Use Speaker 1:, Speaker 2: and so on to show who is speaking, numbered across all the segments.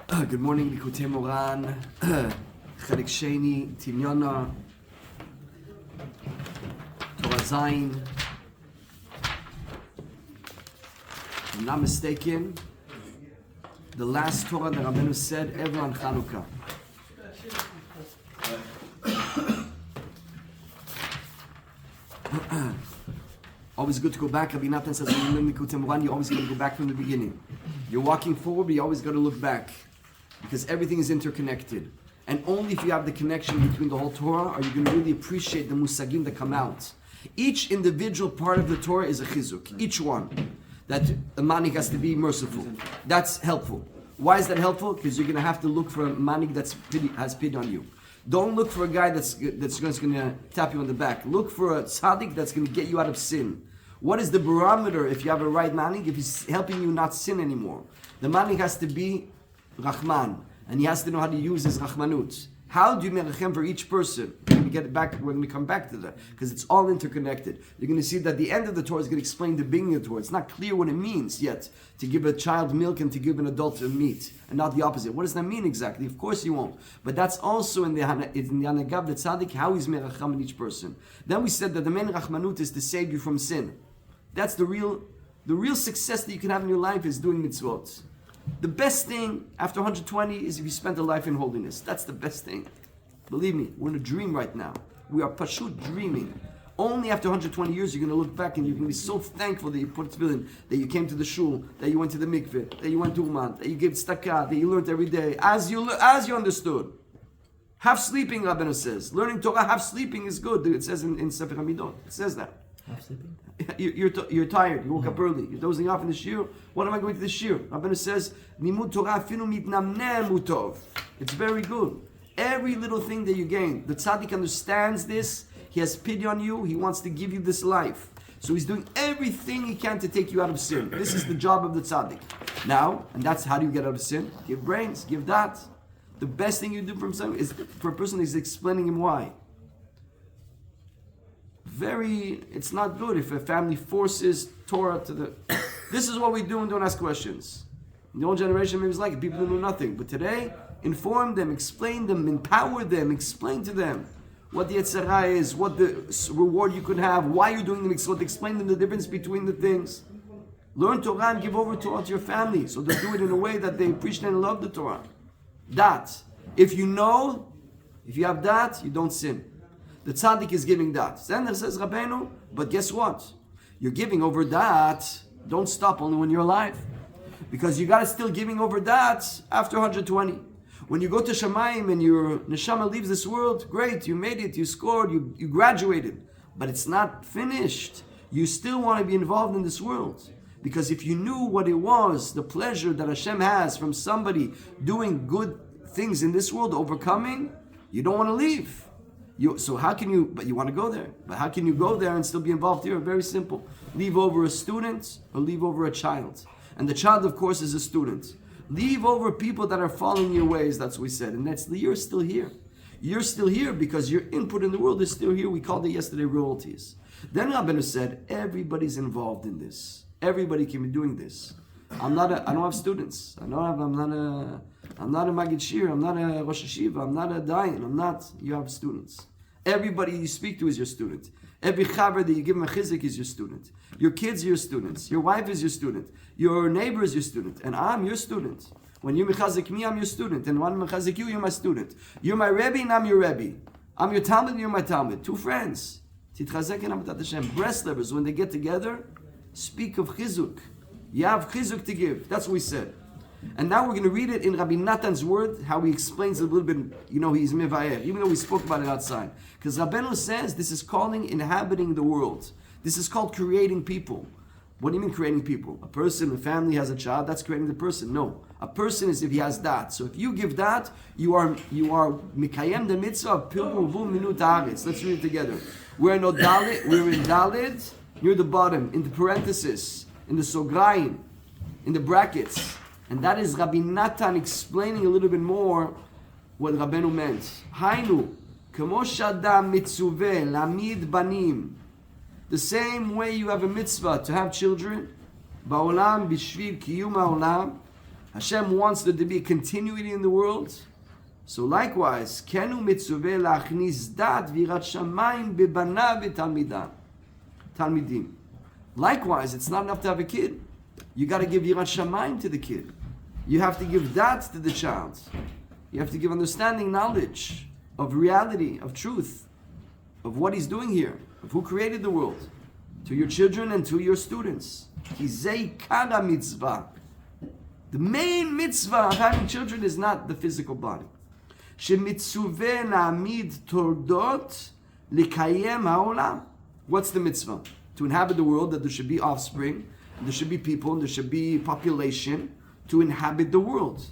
Speaker 1: Good morning, Likoute Moharan, Chelik Sheni, Tinyana, Torah Zayin. If I'm not mistaken, the last Torah that Rabbeinu said ever on Chanukah. Always good to go back. Rabbi Natan says when you learn Likoute Moharan, you always got to go back from the beginning. You're walking forward, but you always got to look back. Because everything is interconnected. And only if you have the connection between the whole Torah are you going to really appreciate the musagim that come out. Each individual part of the Torah is a chizuk. Each one. That a manik has to be merciful. That's helpful. Why is that helpful? Because you're going to have to look for a manik that has pity on you. Don't look for a guy that's going to tap you on the back. Look for a tzaddik that's going to get you out of sin. What is the barometer if you have a right manik? If he's helping you not sin anymore. The manik has to be Rahman, and he has to know how to use his Rahmanut. How do you merachem for each person? We're going to get it back when we come back to that, because it's all interconnected. You're going to see that the end of the Torah is going to explain the beginning of the Torah. It's not clear what it means yet to give a child milk and to give an adult meat, and not the opposite. What does that mean exactly? Of course you won't. But that's also in the Hanagav, the Tzaddik, how he's merachem in each person. Then we said that the main Rahmanut is to save you from sin. That's the real success that you can have in your life is doing mitzvot. The best thing after 120 is if you spend a life in holiness. That's the best thing. Believe me, we're in a dream right now. We are pashut dreaming. Only after 120 years you're going to look back and you're going to be so thankful that you put tefillin, that you came to the shul, that you went to the mikveh, that you went to Uman, that you gave tzedakah, that you learned every day, as you understood. Half sleeping, Rabbeinu says. Learning Torah, half sleeping is good. It says in Sefer Hamidot. It says that.
Speaker 2: Half sleeping?
Speaker 1: You're tired. You woke up early. You're dozing off in the shir. What am I going to the shir? Rabbeinu says, "Limud Torah afinu mitnamneh mutov." It's very good. Every little thing that you gain, the tzaddik understands this. He has pity on you. He wants to give you this life. So he's doing everything he can to take you out of sin. This is the job of the tzaddik. Now, and that's how do you get out of sin? Give brains. Give that. The best thing you do for a person is explaining him why. It's not good if a family forces Torah to the... This is what we do and don't ask questions. In the old generation, maybe it's like it. People who know nothing. But today, inform them, explain them, empower them, explain to them what the Yetzirah is, what the reward you could have, why you're doing the mitzvot, explain them the difference between the things. Learn Torah and give over Torah to your family so they do it in a way that they appreciate and love the Torah. That. If you have that, you don't sin. The tzaddik is giving that. Then there says Rabbeinu, but guess what? You're giving over that. Don't stop only when you're alive. Because you got to still giving over that after 120. When you go to Shamayim and your neshama leaves this world, great, you made it, you scored, you graduated. But it's not finished. You still want to be involved in this world. Because if you knew what it was, the pleasure that Hashem has from somebody doing good things in this world, overcoming, you don't want to leave. But you want to go there. But how can you go there and still be involved here? Very simple. Leave over a student or leave over a child. And the child, of course, is a student. Leave over people that are following your ways, that's what we said. And you're still here. You're still here because your input in the world is still here. We called it yesterday royalties. Then Rabbeinu said, everybody's involved in this. Everybody can be doing this. I don't have students. I'm not a Magid Shir, I'm not a Rosh Hashiva, I'm not a Dayan, you have students. Everybody you speak to is your student. Every chaver that you give him a chizik is your student. Your kids are your students. Your wife is your student. Your neighbor is your student. And I'm your student. When you mechazik me, I'm your student. And when I mechazik you, you're my student. You're my Rebbe and I'm your Rebbe. I'm your Talmud and you're my Talmud. Two friends. Titchazek and Avodat Hashem. Breast lovers, when they get together, speak of chizuk. You have chizuk to give. That's what we said. And now we're going to read it in Rabbi Natan's word, how he explains a little bit, he's mevayer, even though we spoke about it outside. Because Rabbeinu says this is calling inhabiting the world. This is called creating people. What do you mean creating people? A person, a family has a child, that's creating the person. No. A person is if he has that. So if you give that, you are mikayem the mitzvah of pilpul vul minut haaretz. Let's read it together. We're in Dalid, near the bottom, in the parenthesis, in the sograyim, in the brackets. And that is Rabbi Natan explaining a little bit more what Rabbeinu meant. Hainu, kemo shadam mitzuveh lamid banim. The same way you have a mitzvah to have children, ba'olam b'shvil kiyum ha'olam, Hashem wants there to be a continuity in the world. So likewise, Kenu mitzuveh lachnis dat virat shamayim bebanav talmidim. Likewise, it's not enough to have a kid. You got to give yirat shamayim to the kid. You have to give dat to the child. You have to give understanding, knowledge of reality, of truth, of what he's doing here, of who created the world, to your children and to your students. Hizei kara mitzvah. The main mitzvah of having children is not the physical body. Shemitzuveh na'amid tordot likayem ha'olam. What's the mitzvah? To inhabit the world, that there should be offspring, and there should be people, and there should be population to inhabit the world.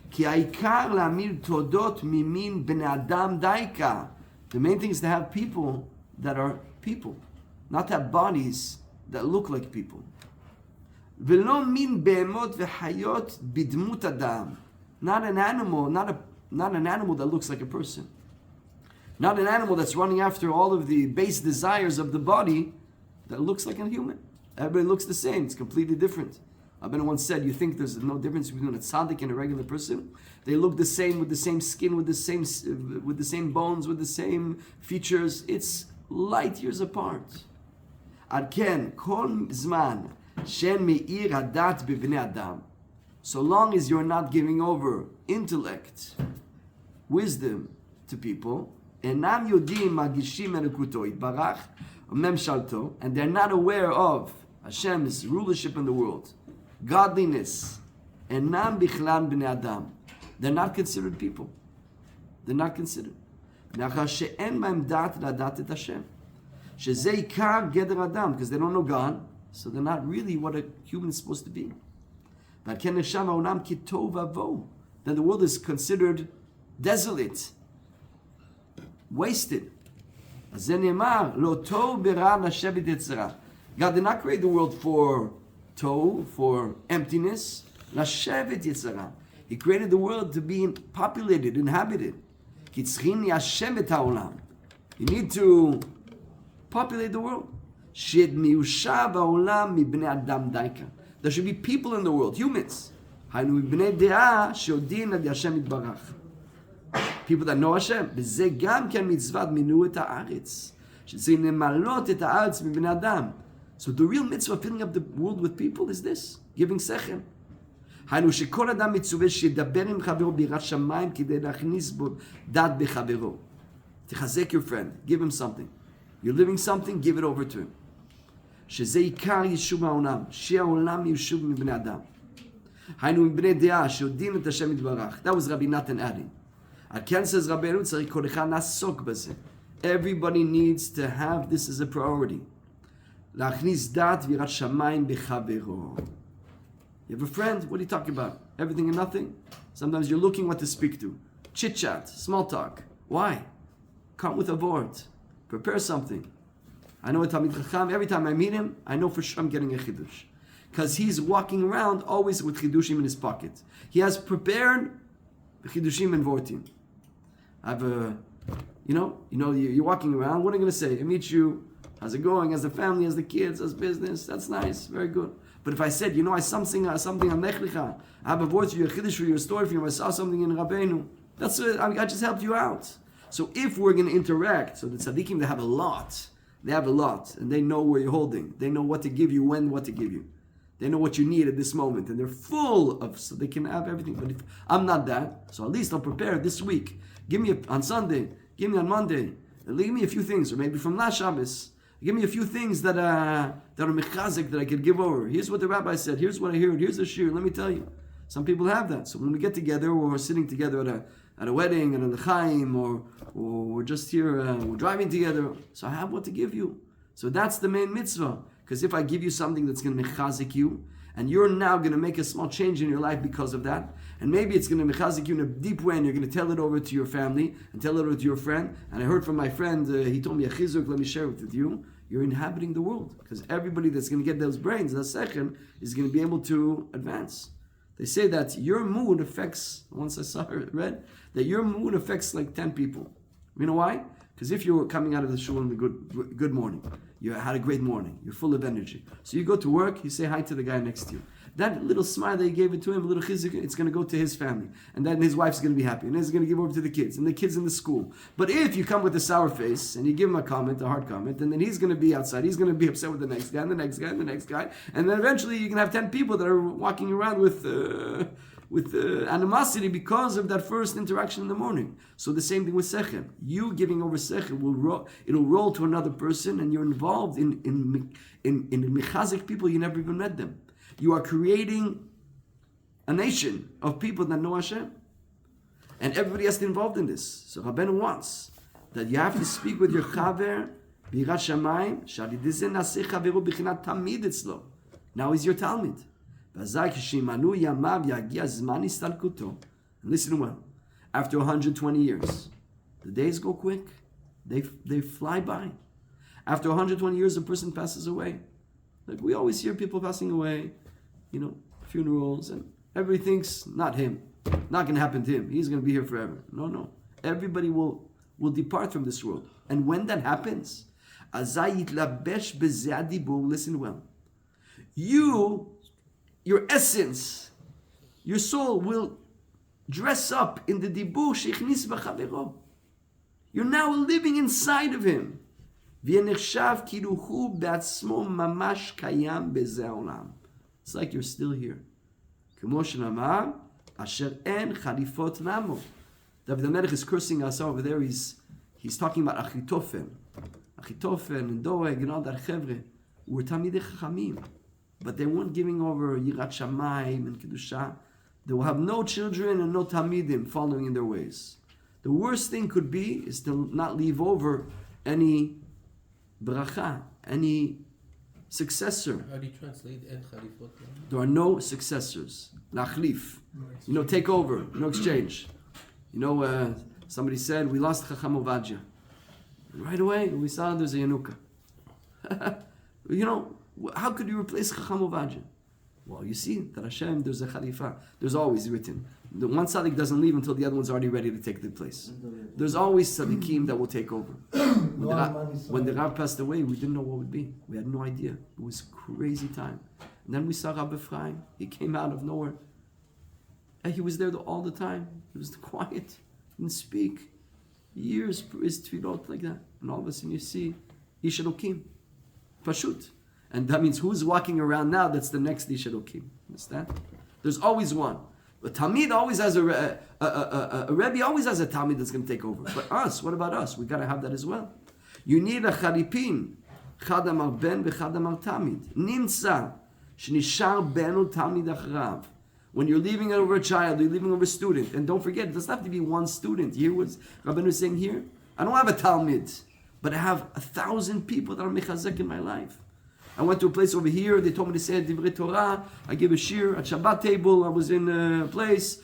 Speaker 1: Ki ha'ikar la'amid tordot mimin bnei adam daika. The main thing is to have people that are people, not to have bodies that look like people. V'lo min behemot v'hayot bidmut adam. Not an animal, not an animal that looks like a person. Not an animal that's running after all of the base desires of the body that looks like a human. Everybody looks the same. It's completely different. Abena once said, you think there's no difference between a tzaddik and a regular person? They look the same, with the same skin, with the same bones, with the same features. It's light years apart. Ad ken kol zman shen me'ir hadat b'bnei adam. So long as you're not giving over intellect, wisdom to people, enam yodim magishim elikuto itbarach memshalto, and they're not aware of Hashem's rulership in the world, godliness, enam bichlan b'nei adam. They're not considered people. They're not considered. Nachar she'en b'hem dat ladat et Hashem. Shezei ikar geder adam, because they don't know God, so they're not really what a human is supposed to be. Then the world is considered desolate, wasted. God did not create the world for tohu, for emptiness. He created the world to be populated, inhabited. You need to populate the world. There should be people in the world, humans. People that know Hashem. So the real mitzvah of filling up the world with people is this, giving sechem. תחזק your friend, give him something. You're living something, give it over to him. שזה עיקר יישוב העולם, שהעולם יישוב מבני אדם. היינו מבני דעה שיודעים את השם יתברך. That was Rabbi Natan adding. על כן says רבנו צריך כל אחד לעסוק בזה. Everybody needs to have this as a priority. להכניס דעת ויראת שמיים בחברו. You have a friend, what are you talking about? Everything and nothing? Sometimes you're looking what to speak to. Chit chat, small talk. Why? Come with a board. Prepare something. I know a Talmid Chacham, every time I meet him, I know for sure I'm getting a Chidush. Because he's walking around always with Chidushim in his pocket. He has prepared Chidushim and Vortim. I have a, you're walking around, what are you going to say? I meet you, how's it going? How's the family, how's the kids, how's business? That's nice, very good. But if I said, I something on Lechlicha, I have a word for you, a Chidush for you, a story for you, I saw something in Rabbeinu, that's it, I just helped you out. So if we're going to interact, so the tzaddikim, they have a lot, and they know where you're holding. They know what to give you, what to give you. They know what you need at this moment, and they're full of, so they can have everything. But if I'm not that, so at least I'll prepare this week. Give me on Sunday, give me on Monday, give me a few things, or maybe from last Shabbos, give me a few things that are mechazik that I could give over. Here's what the rabbi said, here's what I heard, here's the shir, let me tell you. Some people have that. So when we get together, or we're sitting together at a wedding, and a l'chaim, or we're just here, we're driving together. So I have what to give you. So that's the main mitzvah. Because if I give you something that's going to mechazik you, and you're now going to make a small change in your life because of that, and maybe it's going to mechazik you in a deep way, and you're going to tell it over to your family, and tell it over to your friend. And I heard from my friend, he told me a chizuk, let me share it with you. You're inhabiting the world. Because everybody that's going to get those brains, that second, is going to be able to advance. They say that your mood affects, once I read, that your mood affects like 10 people. You know why? Because if you're coming out of the shul in the good morning, you had a great morning, you're full of energy. So you go to work, you say hi to the guy next to you. that little smile that he gave it to him, a little chizik, it's going to go to his family. And then his wife's going to be happy. And then he's going to give over to the kids. And the kids in the school. But if you come with a sour face and you give him a comment, a hard comment, and then he's going to be outside. He's going to be upset with the next guy and the next guy and the next guy. And then eventually you can have 10 people that are walking around with animosity because of that first interaction in the morning. So the same thing with sechel. You giving over sechel it'll roll to another person, and you're involved in mechazik people you never even met them. You are creating a nation of people that know Hashem. And everybody has to be involved in this. So Rabbeinu wants that you have to speak with your chaver, birat shamayim, shalidizen naseh chaveru b'chinat tamid etzlo. Now he's your Talmid. V'azai k'shimanu yamav yagia zman istalkuto. And listen well. After 120 years, the days go quick. They fly by. After 120 years, a person passes away. Like we always hear people passing away, funerals, and everybody thinks, not him. Not going to happen to him. He's going to be here forever. No. Everybody will depart from this world. And when that happens, listen well. Your essence, your soul will dress up in the dibur sheichnis b'chavero. You're now living inside of him. It's like you're still here. David HaMelech is cursing us over there. He's talking about Achitophel and Doeg and all that chevre. We're Tamidei Chachamim, but they weren't giving over Yirat Shamayim and Kedusha. They will have no children and no Tamidim following in their ways. The worst thing could be is to not leave over any bracha, any successor.
Speaker 2: How do you translate En Khalifot?
Speaker 1: There are no successors. Lachlif. Take over. No exchange. Somebody said, we lost Chacham Ovadia. Right away, we saw there's a Yanuka. How could you replace Chacham Ovadia? Well, you see that Hashem, there's a Khalifa. There's always written. The one tzaddik doesn't leave until the other one's already ready to take the place. There's always tzaddikim that will take over. When the Rav passed away, we didn't know what it would be. We had no idea. It was a crazy time. And then we saw Rabbi Ephraim. He came out of nowhere. And he was there all the time. He was quiet. Didn't speak. Years his tefillot like that. And all of a sudden you see Ish Elokim. Pashut. And that means who's walking around now that's the next Ish Elokim. Understand? There's always one. But Talmid always has a Rebbe always has a Talmid that's going to take over. But us, what about us? We got to have that as well. You need a Charipin. Chad amar ben v'chad amar Talmid. Nimtza. Shnishar benu Talmid achrav. When you're leaving over a child, you're leaving over a student. And don't forget, it doesn't have to be one student. Here was Rabbeinu saying here, I don't have a Talmid, but I have 1,000 people that are mechazek in my life. I went to a place over here, they told me to say Divrei Torah, I gave a shir at Shabbat table, I was in a place.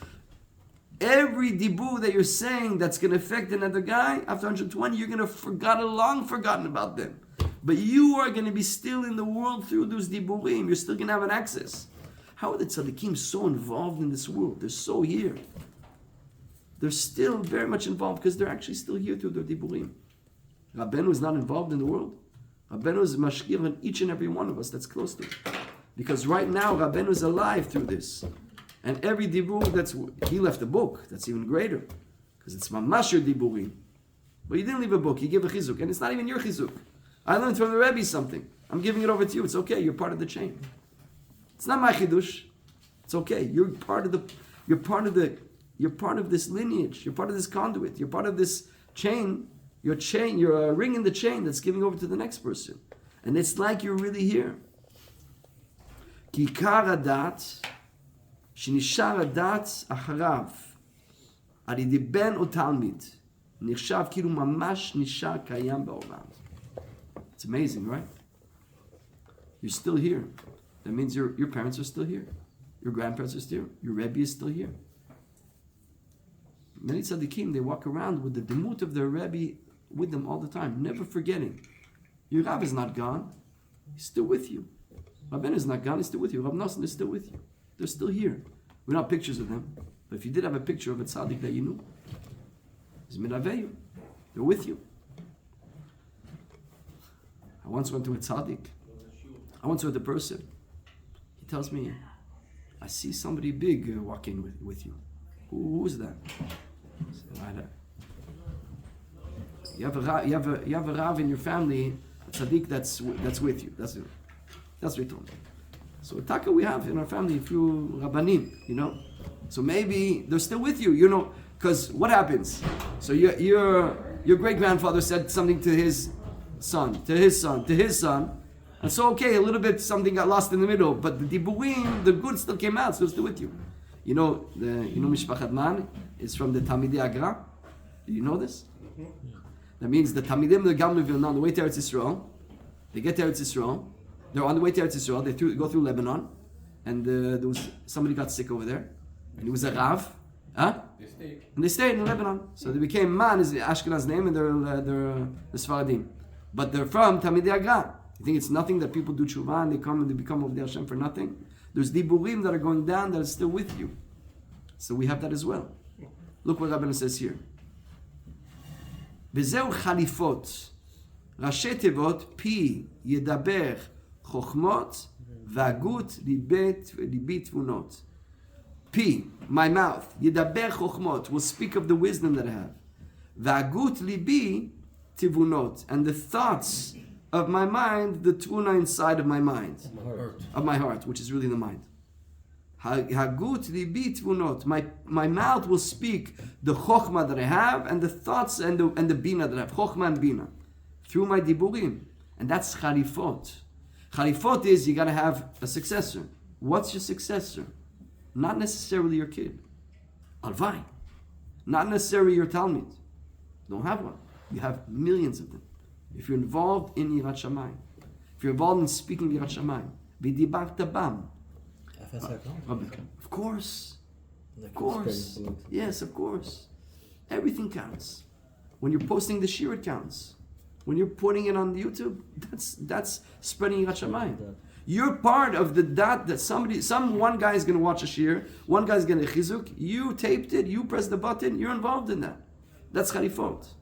Speaker 1: Every dibur that you're saying that's going to affect another guy, after 120, you're going to long forgotten about them. But you are going to be still in the world through those diburim. You're still going to have an access. How are the tzaddikim so involved in this world? They're so here. They're still very much involved because they're actually still here through their diburim. Rabbeinu is not involved in the world. Rabbeinu is mashkir on each and every one of us that's close to him. Because right now, Rabbeinu is alive through this. And every dibur, he left a book, that's even greater. Because it's mamash your diburim. But he didn't leave a book, he gave a chizuk. And it's not even your chizuk. I learned from the Rebbe something. I'm giving it over to you. It's okay, you're part of the chain. It's not my chidush. It's okay. You're part of this lineage. You're part of this conduit. You're part of this chain. You're a ring in the chain that's giving over to the next person. And it's like you're really here. Kikar adat, shenishar adat acharav, aridi ben o talmid, nichshav kilu mamash nishar kayam ba'olam. It's amazing, right? You're still here. That means your parents are still here. Your grandparents are still here. Your Rebbe is still here. Many tzaddikim, they walk around with the demut of their Rebbe with them all the time, never forgetting. Your Rav is not gone. He's still with you. Rabbeinu is not gone. He's still with you. Rav Nosson is still with you. They're still here. We don't have pictures of them. But if you did have a picture of a tzaddik that you knew, he's minaveyu. They're with you. I once went to a tzaddik. I once heard the person. He tells me, I see somebody big walk in with you. Who's that? You have a Rav in your family, a tzaddik that's with you. That's what he told me. So Taka, we have in our family a few Rabbanim, So maybe they're still with you, because what happens? So your great-grandfather said something to his son, and so okay, a little bit something got lost in the middle, but the diburim, the good still came out, so it's still with you. Mishpachat Man is from the Talmidei Agra. Do you know this? That means the Talmidim, the Gam Vilna, on the way to Eretz Yisrael, they get to Eretz Yisrael, they're on the way to Eretz Yisrael, they go through Lebanon, and there was somebody got sick over there, and he was a Rav, and they stayed in Lebanon. So they became Man is the Ashkenaz name, and they're the Sfaradim, but they're from Talmidei Agra. You think it's nothing that people do tshuva and they come and they become of the Hashem for nothing? There's diburim that are going down that are still with you. So we have that as well. Look what Rabbeinu says here. V'zeu chalifot, rashi tevot, pi yedaber chokhmot, v'agut libi tvunot. Pi, my mouth, yedaber chokhmot, will speak of the wisdom that I have. V'agut libi tvunot, and the thoughts of my mind, the tvuna inside of my mind, of my heart, which is really the mind. Hagut libi tvunot. My mouth will speak the chokhmah that I have and the thoughts and the bina that I have. Chokhmah and bina through my diburim, and that's chalifot. Chalifot is you got to have a successor. What's your successor? Not necessarily your kid. Alvai. Not necessarily your talmid. Don't have one. You have millions of them. If you're involved in Yirat Shamayim, if you're involved in speaking Yirat Shamayim, v'dibarta bam. Of course. Yes, of course. Everything counts. When you're posting the shir, it counts. When you're putting it on YouTube, that's spreading Yirat Shamayim. You're part of the dat that one guy is going to watch a shir, one guy is going to chizuk, you taped it, you pressed the button, you're involved in that. That's chalifot.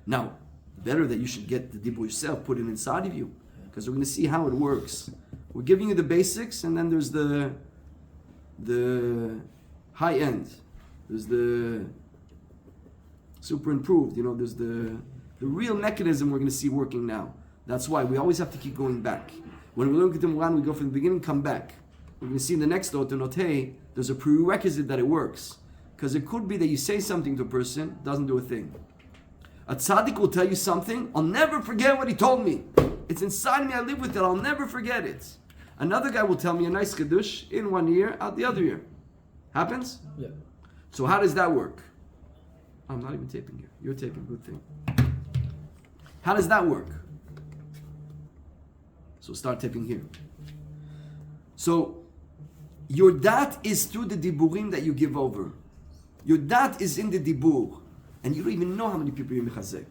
Speaker 1: Now, better that you should get the dibur yourself, put it inside of you, because we're going to see how it works. We're giving you the basics, and then there's the high end. There's the super improved. There's the real mechanism we're going to see working now. That's why we always have to keep going back. When we look at the Moharan, we go from the beginning, come back. We're going to see in the next note, hey, there's a prerequisite that it works, because it could be that you say something to a person, doesn't do a thing. A tzaddik will tell you something, I'll never forget what he told me. It's inside me, I live with it, I'll never forget it. Another guy will tell me a nice kiddush in one ear, out the other ear. Happens?
Speaker 2: Yeah.
Speaker 1: So how does that work? I'm not even taping here. You're taping, good thing. How does that work? So start taping here. So your dat is through the diburim that you give over. Your dat is in the dibur. And you don't even know how many people you're mechazek.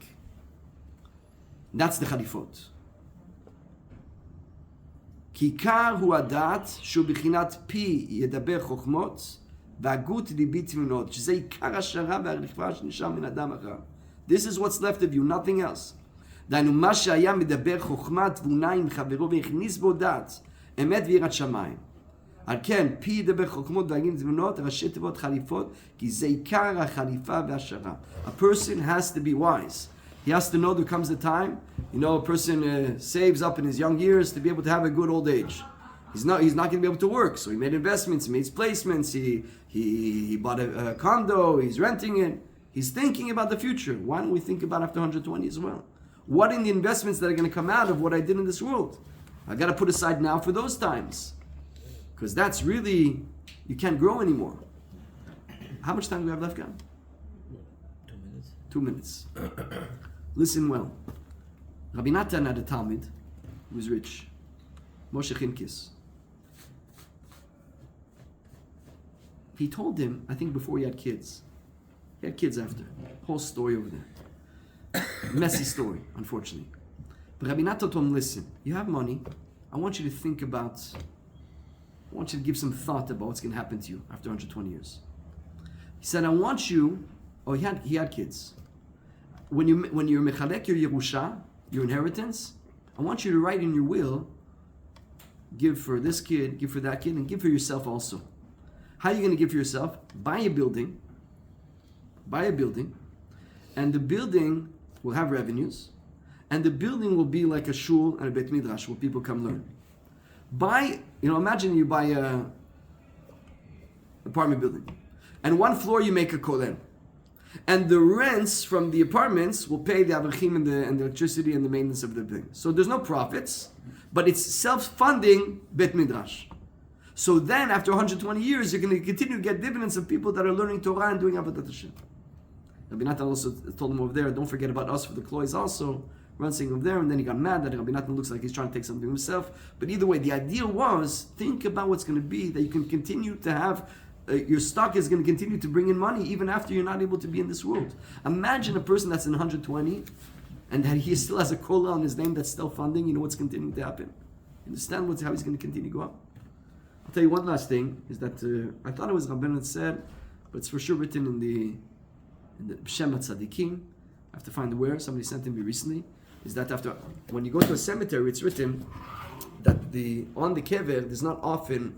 Speaker 1: That's the chalifot. Kikar hu adat shu bichinat pi yedaber chokhmot v'agut libi tminot shezei ikar hashara v'arifah shnishar min adam achar. This is what's left of you, nothing else. דהיינו מה שהיה מדבר חוכמה תבונה עם חברו והכניס בו דת, אמת ויראת שמיים. על כן, פי ידבר חוכמות והגים תבונות, ראשי תיבות חליפות, כי זה עיקר החליפה והשערה. A person has to be wise. He has to know there comes a time, a person saves up in his young years to be able to have a good old age. He's not going to be able to work, so he made investments, he made placements, he bought a condo, he's renting it. He's thinking about the future. Why don't we think about after 120 as well? What in the investments that are going to come out of what I did in this world? I got to put aside now for those times. Because that's really, you can't grow anymore. How much time do we have left, Gam? 2 minutes. 2 minutes. Listen well. Rabbi Natan had a Talmud who was rich. Moshe Chinkis. He told him, I think before he had kids. He had kids after. Whole story over there. Messy story, unfortunately. But Rabbi Natan told him, listen, you have money. I want you to give some thought about what's going to happen to you after 120 years. He said, I want you, he had kids. When you're mechalek your yerusha, your inheritance, I want you to write in your will, give for this kid, give for that kid, and give for yourself also. How are you going to give for yourself? Buy a building, and the building will have revenues, and the building will be like a shul and a bet midrash where people come learn. Imagine you buy a apartment building, and one floor you make a kollel, and the rents from the apartments will pay the avrachim and the electricity and the maintenance of the building. So there's no profits, but it's self-funding bet midrash. So then, after 120 years, you're going to continue to get dividends of people that are learning Torah and doing Avodat Hashem. Rabbi Natan also told him over there, don't forget about us for the klois also. Rinsing over there, and then he got mad that Rabbi Natan looks like he's trying to take something himself. But either way, the idea was, think about what's going to be, that you can continue to have, your stock is going to continue to bring in money even after you're not able to be in this world. Imagine a person that's in 120, and that he still has a kola on his name that's still funding, you know what's continuing to happen? You understand how he's going to continue to go up? I'll tell you one last thing, is that I thought it was Rabbeinu that said, but it's for sure written in the Shem HaTzadikim. I have to find where, somebody sent it me recently, is that when you go to a cemetery, it's written that on the kever, there's not often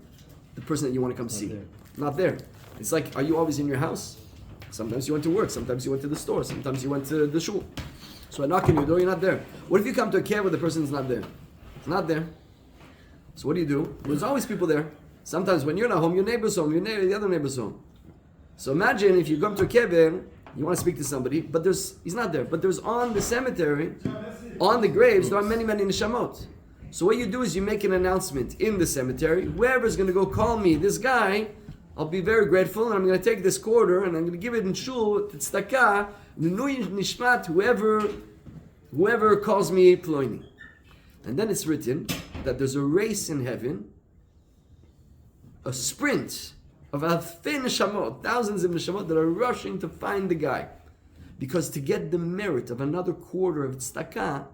Speaker 1: the person that you want to come see. Not there. It's like, are you always in your house? Sometimes you went to work, sometimes you went to the store, sometimes you went to the shul. So I knock on your door, you're not there. What if you come to a kever, the person is not there? It's not there. So what do? There's always people there. Sometimes when you're not home, your neighbor's home, the other neighbor's home. So imagine if you come to a kever, you want to speak to somebody, but he's not there. But there's on the cemetery, on the graves, there are many, many neshamot. So what you do is you make an announcement in the cemetery. Whoever's going to go call me, this guy, I'll be very grateful, and I'm going to take this quarter, and I'm going to give it in shul, tzedakah, nishmat, whoever calls me ploini. And then it's written that there's a race in heaven, a sprint of alfei neshamot, thousands of neshamot that are rushing to find the guy. Because to get the merit of another quarter of tzedakah,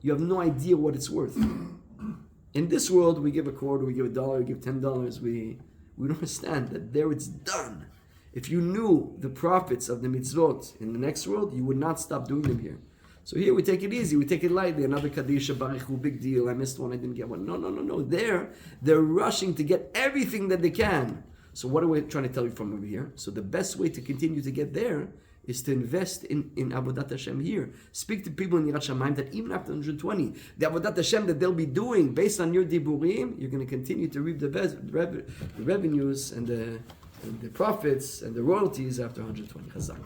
Speaker 1: you have no idea what it's worth. In this world, we give a quarter, we give $1, we give $10, we don't understand that there it's done. If you knew the profits of the mitzvot in the next world, you would not stop doing them here. So here we take it easy, we take it lightly. Another Kaddish, Baruch, big deal. I missed one, I didn't get one. No. They're rushing to get everything that they can. So what are we trying to tell you from over here? So the best way to continue to get there is to invest in Avodat Hashem here. Speak to people in Yirat Shamayim that even after 120, the Avodat Hashem that they'll be doing based on your diburim, you're going to continue to reap the revenues and the profits and the royalties after 120. Chazak.